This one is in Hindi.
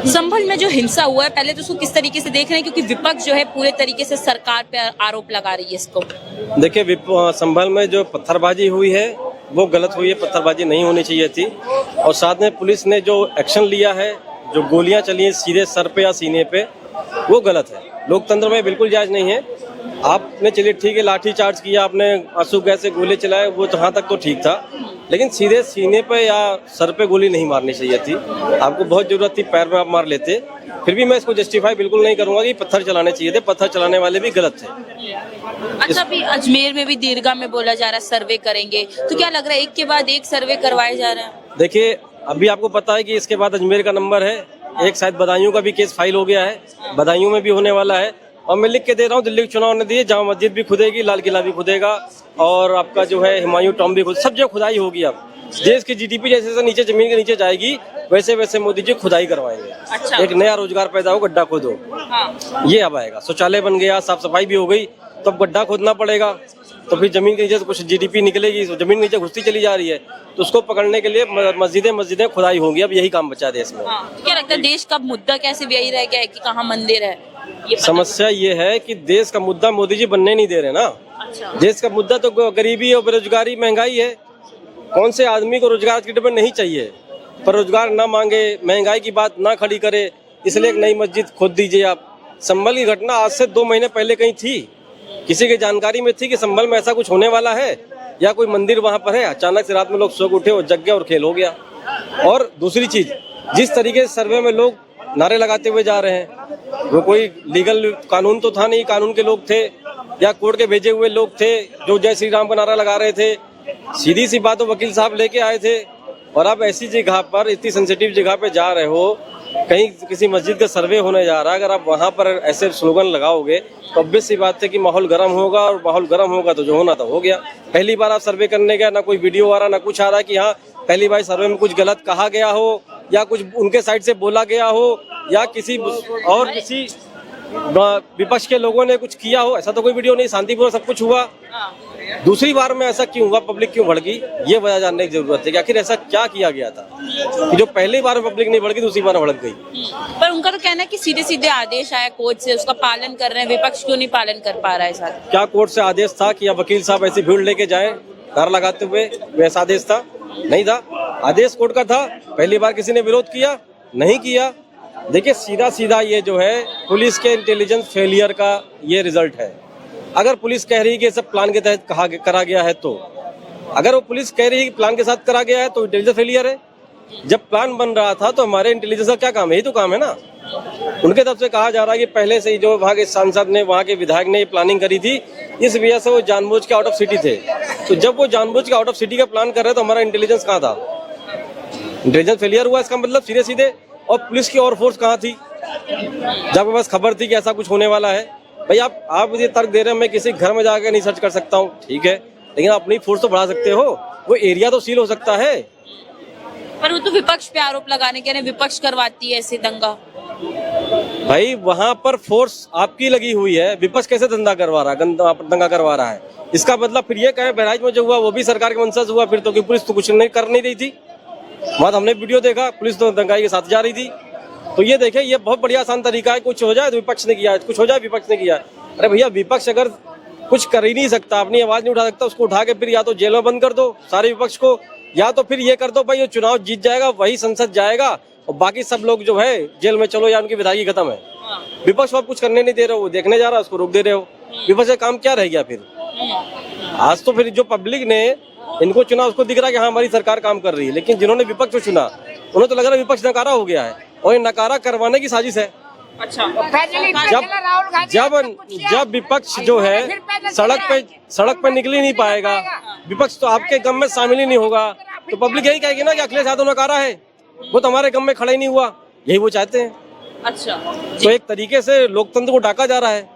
संभल में जो हिंसा हुआ है, पहले तो उसको किस तरीके से देख रहे हैं, क्योंकि विपक्ष जो है पूरे तरीके से सरकार पे आरोप लगा रही है इसको। देखिए, संभल में जो पत्थरबाजी हुई है वो गलत हुई है, पत्थरबाजी नहीं होनी चाहिए थी। और साथ में पुलिस ने जो एक्शन लिया है, जो गोलियां चली हैं सीधे सर पे या सीने पे, वो गलत है। लोकतंत्र में बिल्कुल जायज नहीं है। आपने चलिए ठीक है, लाठी चार्ज किया, आपने आंसू गैस से गोले चलाए, वो जहाँ तक तो ठीक था, लेकिन सीधे सीने पे या सर पे गोली नहीं मारनी चाहिए थी। आपको बहुत जरूरत थी, पैर में आप मार लेते। फिर भी मैं इसको जस्टिफाई बिल्कुल नहीं करूंगा कि पत्थर चलाने चाहिए थे, पत्थर चलाने वाले भी गलत थे। अच्छा, अभी अजमेर में भी दीर्घा में बोला जा रहा है सर्वे करेंगे, तो क्या लग रहा है एक के बाद एक सर्वे करवाए जा रहे हैं? देखिए, अभी आपको पता है कि इसके बाद अजमेर का नंबर है, एक शायद बदायूं का भी केस फाइल हो गया है, बदायूं में भी होने वाला है। और मैं लिख के दे रहा हूँ, दिल्ली के चुनाव ने दिए, जामा मस्जिद भी खुदेगी, लाल किला भी खुदेगा, और आपका जो है हुमायूं टॉम भी खुद, सब जो खुदाई होगी। अब देश की जीडीपी जैसे जैसे नीचे जमीन के नीचे जाएगी, वैसे वैसे मोदी जी खुदाई करवाएंगे। अच्छा। एक नया रोजगार पैदा हो, गड्ढा खोदो। हाँ। ये अब आएगा। शौचालय बन गया, साफ सफाई भी हो गई, तो अब गड्ढा खोदना पड़ेगा, तो फिर जमीन के नीचे से कुछ जीडीपी निकलेगी। जमीन नीचे घुसती चली जा रही है, तो उसको पकड़ने के लिए मस्जिदें खुदाई होंगी। अब यही काम बचा देश में। हाँ। क्या लगता है देश का मुद्दा कैसे यही रह गया है कि कहाँ मंदिर है? समस्या ये है कि देश का मुद्दा मोदी जी बनने नहीं दे रहे ना। अच्छा। देश का मुद्दा तो गरीबी और बेरोजगारी, महंगाई है। कौन से आदमी को रोजगार की डिमांड नहीं चाहिए, पर रोजगार ना मांगे, महंगाई की बात ना खड़ी करे, इसलिए एक नई मस्जिद खोद दीजिए आप। संभल की घटना आज से 2 महीने पहले कहीं थी, किसी की जानकारी में थी कि संभल में ऐसा कुछ होने वाला है या कोई मंदिर वहां पर है? अचानक से रात में लोग सो उठे और जग गए और खेल हो गया। और दूसरी चीज, जिस तरीके से सर्वे में लोग नारे लगाते हुए जा रहे हैं, वो कोई लीगल कानून तो था नहीं, कानून के लोग थे या कोर्ट के भेजे हुए लोग थे जो जय श्री राम का नारा लगा रहे थे। सीधी सी बात, तो वकील साहब लेके आए थे। और आप ऐसी जगह पर, इतनी सेंसिटिव जगह पे जा रहे हो, कहीं किसी मस्जिद का सर्वे होने जा रहा है, अगर आप वहां पर ऐसे स्लोगन लगाओगे तो ऑब्वियस सी बात है कि माहौल गर्म होगा, और माहौल गर्म होगा तो जो होना था हो गया। पहली बार आप सर्वे करने गए, ना कोई वीडियो आ रहा, ना कुछ आ रहा कि हाँ पहली बार सर्वे में कुछ गलत कहा गया हो, या कुछ उनके साइड से बोला गया हो, या किसी विपक्ष के लोगों ने कुछ किया हो। ऐसा तो कोई वीडियो नहीं, शांतिपूर्ण सब कुछ हुआ। दूसरी बार में ऐसा क्यों हुआ, पब्लिक क्यों भड़की, ये वजह जानने की जरूरत है कि आखिर ऐसा क्या किया गया था कि जो पहली बार में पब्लिक नहीं भड़की, दूसरी बार भड़क गई। पर उनका तो कहना है कि सीधे सीधे आदेश आया कोर्ट से, उसका पालन कर रहे हैं, विपक्ष क्यों नहीं पालन कर पा रहा है? सर, क्या कोर्ट से आदेश था कि वकील साहब ऐसी भीड़ लेके जाएं नारा लगाते हुए? वैसा आदेश था? नहीं था। आदेश कोर्ट का था। पहली बार किसी ने विरोध किया? नहीं किया। देखिए, सीधा सीधा ये जो है पुलिस के इंटेलिजेंस फेलियर का ये रिजल्ट है। अगर पुलिस कह रही है कि सब प्लान के तहत करा गया है, तो अगर वो पुलिस कह रही है कि प्लान के साथ करा गया है, तो इंटेलिजेंस फेलियर है। जब प्लान बन रहा था तो हमारे इंटेलिजेंस का क्या काम है? यही तो काम है ना। उनके तरफ से कहा जा रहा है कि पहले से ही जो वहाँ के सांसद ने, वहाँ के विधायक ने ये प्लानिंग करी थी, इस वजह से वो जानबूझ के आउट ऑफ सिटी थे। तो जब वो जानबूझ के आउट ऑफ सिटी का प्लान कर रहे तो हमारा इंटेलिजेंस कहाँ था? इंटेलिजेंस फेलियर हुआ, इसका मतलब सीधे सीधे। और पुलिस की और फोर्स कहाँ थी जब आपके पास खबर थी कि ऐसा कुछ होने वाला है? भाई, आप ये तर्क दे रहे हैं मैं किसी घर में जाकर नहीं सर्च कर सकता हूँ, ठीक है, लेकिन आप अपनी फोर्स तो बढ़ा सकते हो, वो एरिया तो सील हो सकता है। पर वो तो विपक्ष पे आरोप लगाने के लिए विपक्ष करवाती है ऐसे दंगा। भाई, वहां पर फोर्स आपकी लगी हुई है, विपक्ष कैसे दंगा करवा रहा है? इसका मतलब फिर ये कहे बहराइच में जो हुआ वो भी सरकार के मंशा से हुआ, फिर तो कि पुलिस तो कुछ नहीं कर नहीं रही थी। वहां हमने वीडियो देखा, पुलिस तो दंगाई के साथ जा रही थी। तो ये देखे, ये बहुत बढ़िया आसान तरीका है, कुछ हो जाए तो विपक्ष ने किया, कुछ हो जाए विपक्ष ने किया। अरे भैया, विपक्ष अगर कुछ कर ही नहीं सकता, अपनी आवाज नहीं उठा सकता, उसको उठा के फिर या तो जेल में बंद कर दो सारे विपक्ष को, या तो फिर ये कर दो भाई ये चुनाव जीत जाएगा, वही संसद जाएगा, और बाकी सब लोग जो है जेल में चलो, या उनकी विधायकी खत्म है। विपक्ष को आप कुछ करने नहीं दे रहे हो, वो देखने जा रहा है, उसको रोक दे रहे हो। विपक्ष का काम क्या रह गया फिर? आज तो फिर जो पब्लिक ने इनको चुना, उसको दिख रहा है कि हाँ हमारी सरकार काम कर रही है, लेकिन जिन्होंने विपक्ष को चुना उन्हें तो लग रहा है विपक्ष नकारा हो गया है, और ये नकारा करवाने की साजिश है। अच्छा। जब विपक्ष जो है सड़क पे निकल ही नहीं पाएगा, विपक्ष तो आपके गम में शामिल ही नहीं होगा, तो पब्लिक यही कहेगी ना कि अखिलेश यादव नकारा है, वो तो हमारे गम में खड़ा ही नहीं हुआ। यही वो चाहते हैं। अच्छा, तो एक तरीके से लोकतंत्र को डाका जा रहा है।